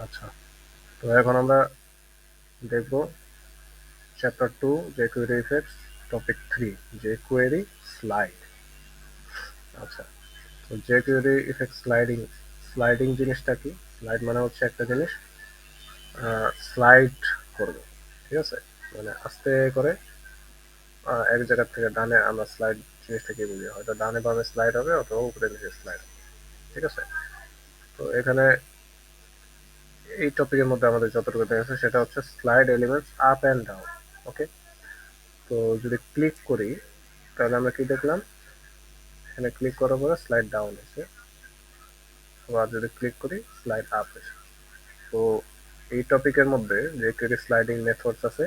আচ্ছা, তো এখন আমরা দেখব chapter 2 jQuery effects, topic 3 jQuery slide. আচ্ছা, তো jQuery ইফেক্ট স্লাইডিং, স্লাইডিং জিনিসটা কি? স্লাইড মানে হচ্ছে একটা জিনিস স্লাইড করবে, ঠিক আছে, মানে আস্তে করে এক জায়গা থেকে ডানে আমরা স্লাইড জিনিসটাকে বুঝি, হয়তো ডানে বামে স্লাইড হবে অথবা উপরে নিচে স্লাইড হবে, ঠিক আছে। তো এখানে এই টপিকের মধ্যে আমাদের যতটুকু দেখেছে সেটা হচ্ছে slide elements up and down. Okay, তো যদি ক্লিক করি তাহলে আমরা কি দেখলাম, এখানে ক্লিক করার পরে স্লাইড ডাউন হয়েছে, আবার যদি ক্লিক করি স্লাইড আপ হয়েছে। তো এই টপিকের মধ্যে যে স্লাইডিং মেথডস আছে,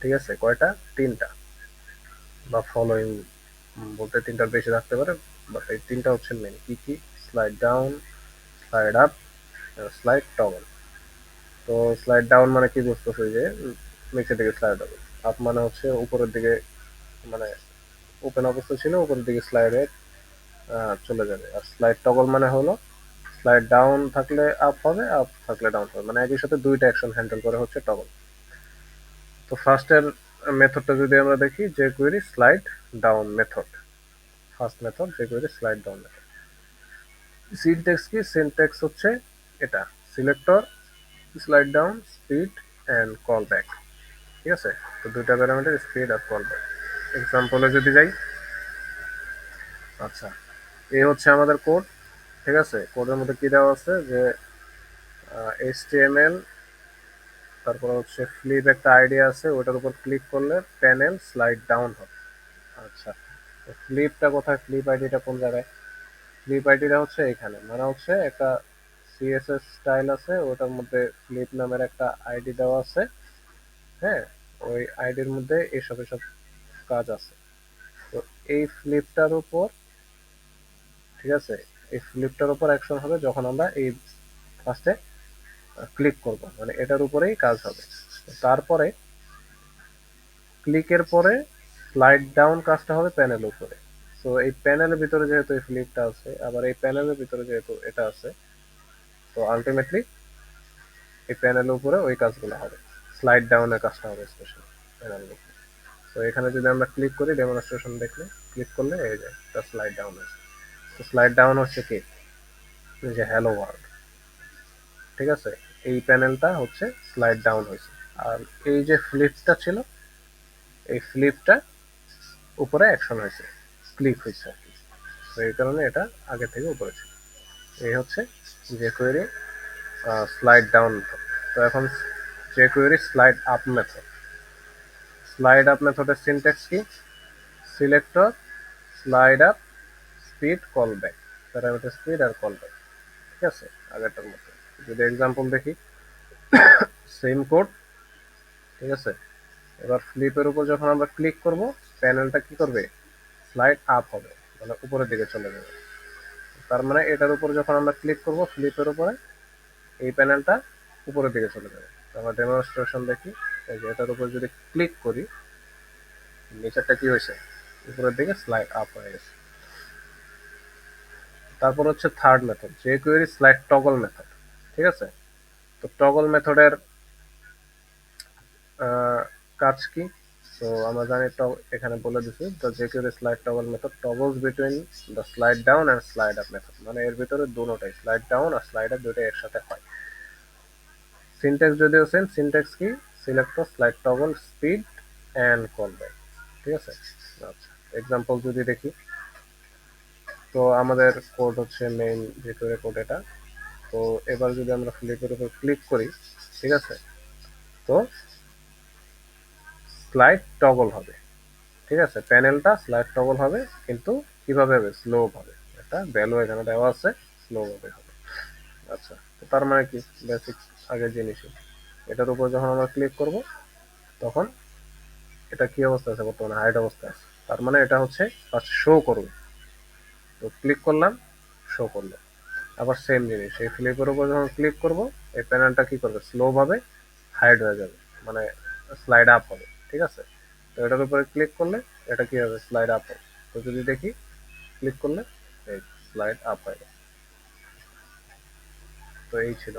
ঠিক আছে, কয়টা? তিনটা, বা ফলোইং বলতে তিনটার বেশি থাকতে পারে, বাট এই তিনটা হচ্ছে মেন। কি কি? Slide down, slide up, slide toggle. তো স্লাইড ডাউন মানে কি বুঝতেছে, যে নিচের দিকে স্লাইড হবে। আপ মানে হচ্ছে উপরের দিকে, মানে ওপেন অবস্থা ছিল উপরের দিকে স্লাইডে চলে যাবে। আর স্লাইড টগল মানে হলো স্লাইড ডাউন থাকলে আপ হবে, আপ থাকলে ডাউন হবে, মানে একই সাথে দুইটা অ্যাকশন হ্যান্ডেল করে হচ্ছে টগল। তো ফার্স্টের মেথডটা যদি আমরা দেখি, যে query slide down method, first method যে query slide down method. Syntax কি? সিনট্যাক্স হচ্ছে এটা, selector, slide down, speed and callback, ঠিক আছে। তো দুইটা প্যারামিটার, স্পিড আর কল ব্যাক। এক্সাম্পলে যদি যাই, আচ্ছা, এই হচ্ছে আমাদের কোড, ঠিক আছে। কোডের মধ্যে কি দেওয়া আছে, যে HTML, তারপর হচ্ছে ফ্লিপ একটা আইডিয়া আছে, ওটার উপর ক্লিক করলে প্যানেল স্লাইড ডাউন হবে। আচ্ছা, তো ফ্লিপটা কোথায়? ফ্লিপ আইডিটা কোন জায়গায়? ফ্লিপ আইডিটা হচ্ছে এখানে, মানে হচ্ছে একটা সিএসএস স্টাইল আছে, ওটার মধ্যে ফ্লিপ নামের একটা আইডি দেওয়া আছে। হ্যাঁ, ওই আইডির মধ্যে এসব এসব কাজ আছে। তো এই ফ্লিপটার উপর, ঠিক আছে, এই ফ্লিপটার উপর অ্যাকশন হবে যখন আমরা এই ফার্স্টে ক্লিক করব, মানে এটার উপরেই কাজ হবে। তারপরে ক্লিকের পরে স্লাইড ডাউন কাজটা হবে প্যানেল উপরে। তো এই প্যানেলের ভিতরে যেহেতু এই ফ্লিপটা আছে, আবার এই প্যানেলের ভিতরে যেহেতু এটা আছে, তো আলটিমেটলি এই প্যানেলের উপরে ওই কাজগুলো হবে, স্লাইড ডাউনের কাজটা হবে স্পেশালি প্যানেলের উপরে। তো এখানে যদি আমরা ক্লিক করি, ডেমনস্ট্রেশন দেখলে, ক্লিক করলে এই যে স্লাইড ডাউন হয়েছে। তো স্লাইড ডাউন হচ্ছে কি, যে হ্যালো ওয়ার্ল্ড, ঠিক আছে, এই প্যানেলটা হচ্ছে স্লাইড ডাউন হয়েছে। আর এই যে ফ্লিপটা ছিল, এই ফ্লিপটা উপরে অ্যাকশন হয়েছে, ক্লিক হয়েছে আর কি। তো এই কারণে এটা আগে থেকে উপরে ছিল। এই হচ্ছে jQuery স্লাইড ডাউন মেথড। তো এখন jQuery slide up method. Slide up মেথডের সিনট্যাক্স কি? Selector, slide up, speed, callback, parameter speed আর কল ব্যাক, ঠিক আছে, আগেরটার মতো। যদি এক্সাম্পল দেখি, সেম কোড, ঠিক আছে। এবার ফ্লিপের উপর যখন আমরা ক্লিক করব, প্যানেলটা কি করবে? স্লাইড আপ হবে, মানে উপরের দিকে চলে যাবে। তার মানে এটার উপর যখন আমরা ক্লিক করব ফ্লিপের উপরে, এই প্যানেলটা উপরের দিকে চলে যাবে। আমরা ডেমনস্ট্রেশন দেখি, এই যে এটার উপর যদি ক্লিক করি, নিচেরটা কি হয়েছে? উপরের দিকে স্লাইড আপ হয়ে গেছে। তারপর হচ্ছে third method, jQuery slide toggle method, ঠিক আছে। তো টগল মেথডের কাজ কি? তো আমরা জানি, এখানে বলে দিছি, তো jQuery slide toggle method toggles between the slide down and slide up method, মানে এর ভিতরে দুটোটাই, স্লাইড ডাউন আর স্লাইড আপ দুটোই একসাথে হয়। সিনট্যাক্স যদিও সেম, সিনট্যাক্স কি? Selector, slide toggle, speed and callback, ঠিক আছে। আচ্ছা, এক্সাম্পল যদি দেখি, তো আমাদের কোড হচ্ছে মেইন jQuery কোড এটা। তো এবার যদি আমরা ফ্লিপের উপর ক্লিক করি, ঠিক আছে, তো স্লাইড টগল হবে, ঠিক আছে, প্যানেলটা স্লাইড টগল হবে, কিন্তু কিভাবে হবে? স্লো ভাবে। একটা ভ্যালু এখানে দেওয়া আছে, স্লো ভাবে হবে। আচ্ছা, তো তার মানে কি? বেসিক আগের জিনিসই, এটার উপর যখন আমরা ক্লিক করব, তখন এটা কি অবস্থা আছে? বর্তমানে হাইড অবস্থা আছে, তার মানে এটা হচ্ছে ফার্স্ট শো করবে। তো ক্লিক করলাম, শো করলো। আবার সেম জিনিস, এই ফ্লিপের উপর যখন ক্লিক করব, এই প্যানেলটা কি করবে? স্লো ভাবে হাইড হয়ে যাবে, মানে স্লাইড আপ হবে, ঠিক আছে। তো এটার উপরে ক্লিক করলে এটা কি হবে? স্লাইড আপ হবে। তো যদি দেখি, ক্লিক করলে এই স্লাইড আপ হয়ে গেছে। তো এই ছিল।